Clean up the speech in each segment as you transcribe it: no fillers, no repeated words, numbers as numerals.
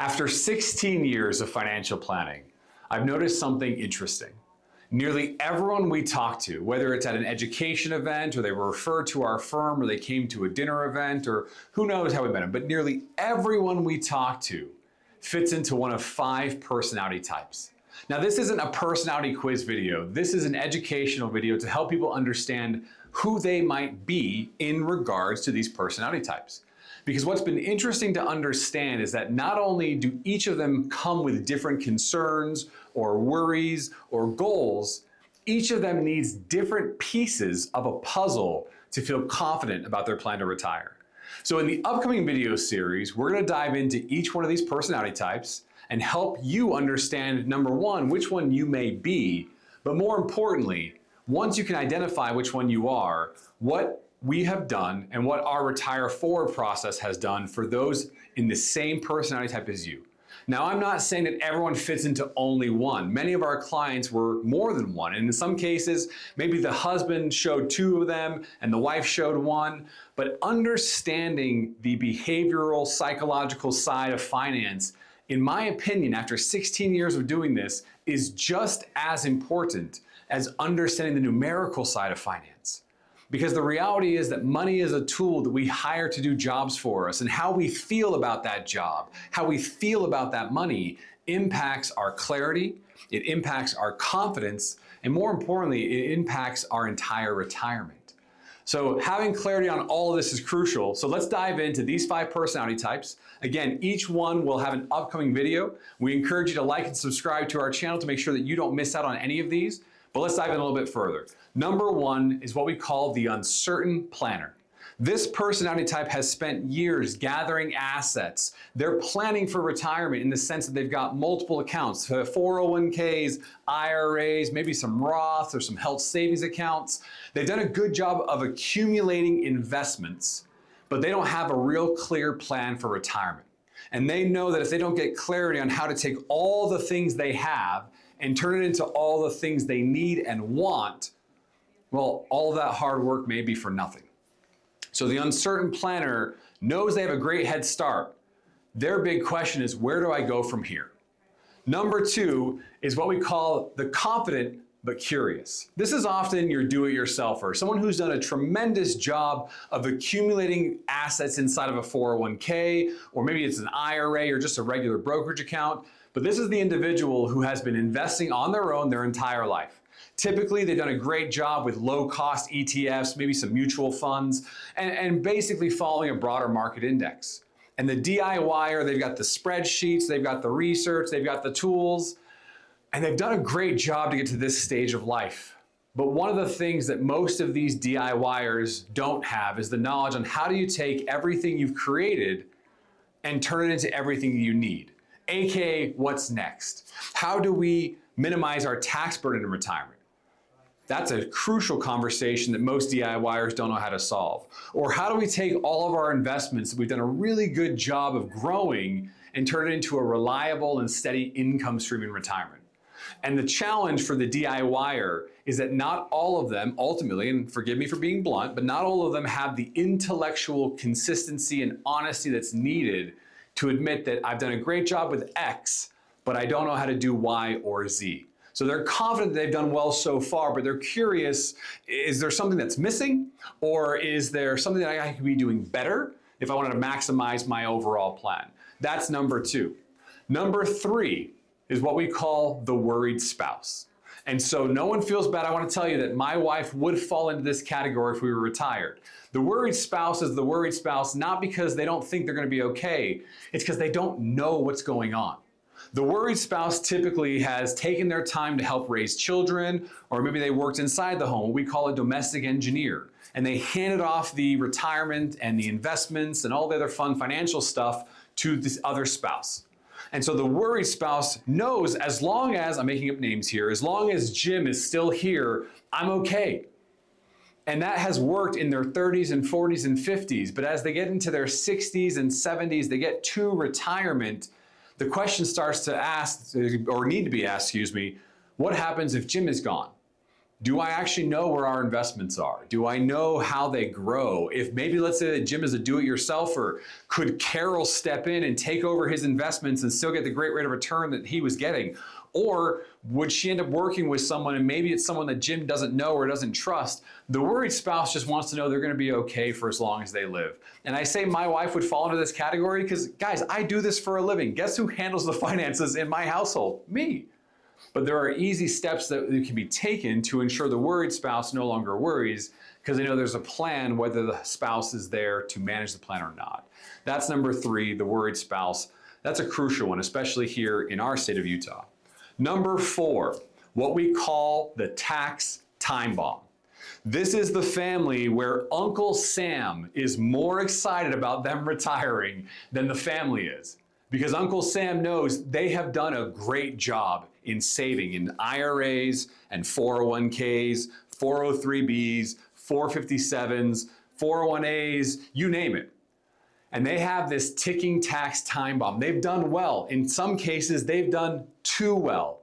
After 16 years of financial planning, I've noticed something interesting. Nearly everyone we talk to, whether it's at an education event or they were referred to our firm or they came to a dinner event or who knows how we met them, but nearly everyone we talk to fits into one of 5 personality types. Now, this isn't a personality quiz video. This is an educational video to help people understand who they might be in regards to these personality types. Because what's been interesting to understand is that not only do each of them come with different concerns or worries or goals, each of them needs different pieces of a puzzle to feel confident about their plan to retire. So in the upcoming video series, we're going to dive into each one of these personality types and help you understand, number one, which one you may be, but more importantly, once you can identify which one you are, what we have done and what our Retire Forward process has done for those in the same personality type as you. Now, I'm not saying that everyone fits into only one. Many of our clients were more than one. And in some cases, maybe the husband showed 2 of them and the wife showed 1. But understanding the behavioral, psychological side of finance, in my opinion, after 16 years of doing this, is just as important as understanding the numerical side of finance. Because the reality is that money is a tool that we hire to do jobs for us, and how we feel about that job, how we feel about that money impacts our clarity, it impacts our confidence, and more importantly, it impacts our entire retirement. So having clarity on all of this is crucial. So let's dive into these 5 personality types. Again, each one will have an upcoming video. We encourage you to like and subscribe to our channel to make sure that you don't miss out on any of these. But let's dive in a little bit further. Number 1 is what we call the uncertain planner. This personality type has spent years gathering assets. They're planning for retirement in the sense that they've got multiple accounts, 401ks, IRAs, maybe some Roths or some health savings accounts. They've done a good job of accumulating investments, but they don't have a real clear plan for retirement. And they know that if they don't get clarity on how to take all the things they have and turn it into all the things they need and want, well, all that hard work may be for nothing. So the uncertain planner knows they have a great head start. Their big question is, where do I go from here? Number 2 is what we call the confident but curious. This is often your do-it-yourselfer, someone who's done a tremendous job of accumulating assets inside of a 401k, or maybe it's an IRA or just a regular brokerage account. But this is the individual who has been investing on their own their entire life. Typically, they've done a great job with low-cost ETFs, maybe some mutual funds, and basically following a broader market index. And the DIYer, they've got the spreadsheets, they've got the research, they've got the tools, and they've done a great job to get to this stage of life. But one of the things that most of these DIYers don't have is the knowledge on how do you take everything you've created and turn it into everything you need. AKA, what's next? How do we minimize our tax burden in retirement? That's a crucial conversation that most DIYers don't know how to solve. Or how do we take all of our investments that we've done a really good job of growing and turn it into a reliable and steady income stream in retirement? And the challenge for the DIYer is that not all of them ultimately, and forgive me for being blunt, but not all of them have the intellectual consistency and honesty that's needed to admit that I've done a great job with X, but I don't know how to do Y or Z. So they're confident that they've done well so far, but they're curious, is there something that's missing? Or is there something that I could be doing better if I wanted to maximize my overall plan? That's number 2. Number 3 is what we call the worried spouse. And so no one feels bad. I want to tell you that my wife would fall into this category if we were retired. The worried spouse is the worried spouse not because they don't think they're going to be okay, it's because they don't know what's going on. The worried spouse typically has taken their time to help raise children, or maybe they worked inside the home, what we call a domestic engineer, and they handed off the retirement and the investments and all the other fun financial stuff to this other spouse. And so the worried spouse knows, as long as, I'm making up names here, as long as Jim is still here, I'm okay. And that has worked in their 30s and 40s and 50s. But as they get into their 60s and 70s, they get to retirement, the question starts to ask, or need to be asked, what happens if Jim is gone? Do I actually know where our investments are? Do I know how they grow? If maybe, let's say that Jim is a do-it-yourselfer, could Carol step in and take over his investments and still get the great rate of return that he was getting? Or would she end up working with someone, and maybe it's someone that Jim doesn't know or doesn't trust? The worried spouse just wants to know they're going to be okay for as long as they live. And I say my wife would fall into this category because, guys, I do this for a living. Guess who handles the finances in my household? Me. But there are easy steps that can be taken to ensure the worried spouse no longer worries, because they know there's a plan whether the spouse is there to manage the plan or not. That's number 3, the worried spouse. That's a crucial one, especially here in our state of Utah. Number 4, what we call the tax time bomb. This is the family where Uncle Sam is more excited about them retiring than the family is. Because Uncle Sam knows they have done a great job in saving in IRAs and 401ks, 403bs, 457s, 401as, you name it. And they have this ticking tax time bomb. They've done well. In some cases, they've done too well.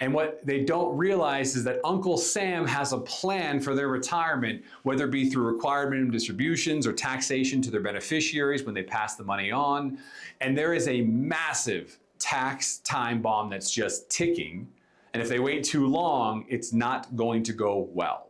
And what they don't realize is that Uncle Sam has a plan for their retirement, whether it be through required minimum distributions or taxation to their beneficiaries when they pass the money on. And there is a massive tax time bomb that's just ticking. And if they wait too long, it's not going to go well.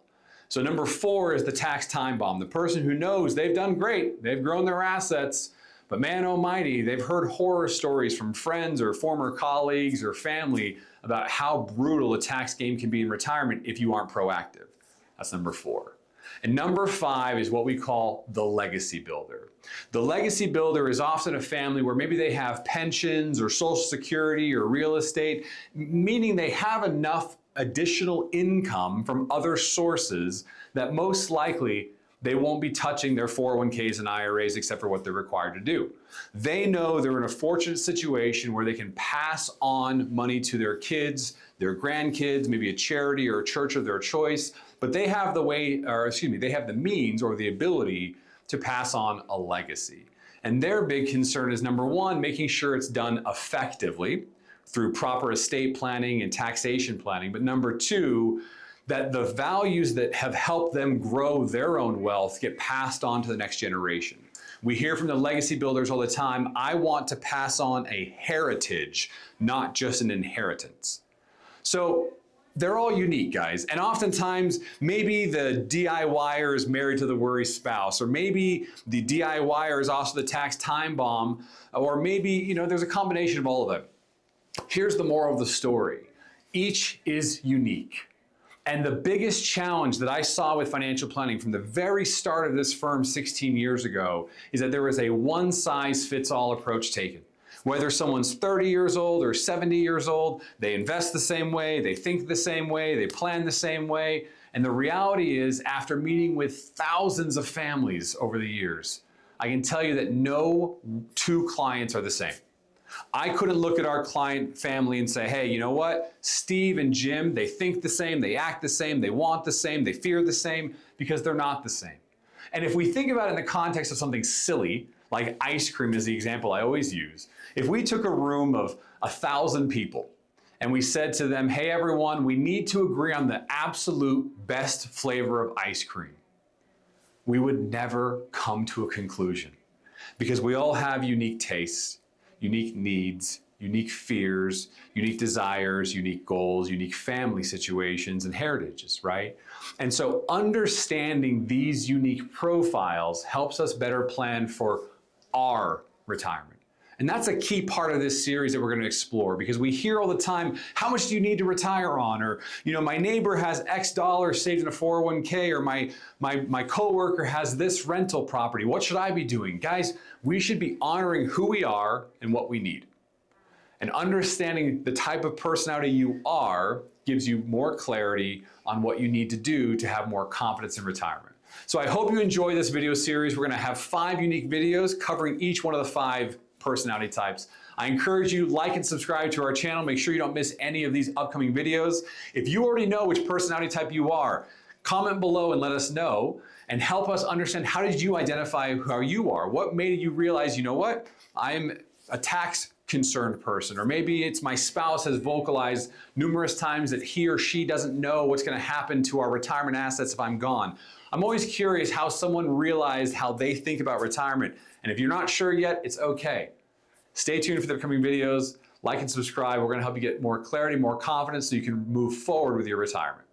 So number 4 is the tax time bomb. The person who knows they've done great, they've grown their assets, but man almighty, they've heard horror stories from friends or former colleagues or family about how brutal a tax game can be in retirement if you aren't proactive. That's number 4. And number 5 is what we call the legacy builder. The legacy builder is often a family where maybe they have pensions or Social Security or real estate, meaning they have enough additional income from other sources that most likely they won't be touching their 401ks and IRAs except for what they're required to do. They know they're in a fortunate situation where they can pass on money to their kids, their grandkids, maybe a charity or a church of their choice, but they have they have the means or the ability to pass on a legacy. And their big concern is, number 1, making sure it's done effectively through proper estate planning and taxation planning. But number 2, that the values that have helped them grow their own wealth get passed on to the next generation. We hear from the legacy builders all the time, I want to pass on a heritage, not just an inheritance. So they're all unique, guys. And oftentimes, maybe the DIYer is married to the worry spouse, or maybe the DIYer is also the tax time bomb, or maybe, there's a combination of all of them. Here's the moral of the story. Each is unique. And the biggest challenge that I saw with financial planning from the very start of this firm 16 years ago is that there was a one-size-fits-all approach taken. Whether someone's 30 years old or 70 years old, they invest the same way, they think the same way, they plan the same way. And the reality is, after meeting with thousands of families over the years, I can tell you that no 2 clients are the same. I couldn't look at our client family and say, hey, you know what? Steve and Jim, they think the same, they act the same, they want the same, they fear the same, because they're not the same. And if we think about it in the context of something silly, like ice cream is the example I always use. If we took a room of 1,000 people and we said to them, hey everyone, we need to agree on the absolute best flavor of ice cream, we would never come to a conclusion, because we all have unique tastes, unique needs, unique fears, unique desires, unique goals, unique family situations and heritages, right? And so understanding these unique profiles helps us better plan for our retirement. And that's a key part of this series that we're going to explore, because we hear all the time, how much do you need to retire on? Or, my neighbor has X dollars saved in a 401k, or my coworker has this rental property. What should I be doing? Guys, we should be honoring who we are and what we need. And understanding the type of personality you are gives you more clarity on what you need to do to have more confidence in retirement. So I hope you enjoy this video series. We're going to have 5 unique videos covering each one of the 5 personality types. I encourage you, like and subscribe to our channel. Make sure you don't miss any of these upcoming videos. If you already know which personality type you are, comment below and let us know, and help us understand, how did you identify how you are? What made you realize, you know what? I'm a tax concerned person, or maybe it's my spouse has vocalized numerous times that he or she doesn't know what's going to happen to our retirement assets if I'm gone. I'm always curious how someone realized how they think about retirement. And if you're not sure yet, it's okay. Stay tuned for the upcoming videos. Like and subscribe. We're going to help you get more clarity, more confidence so you can move forward with your retirement.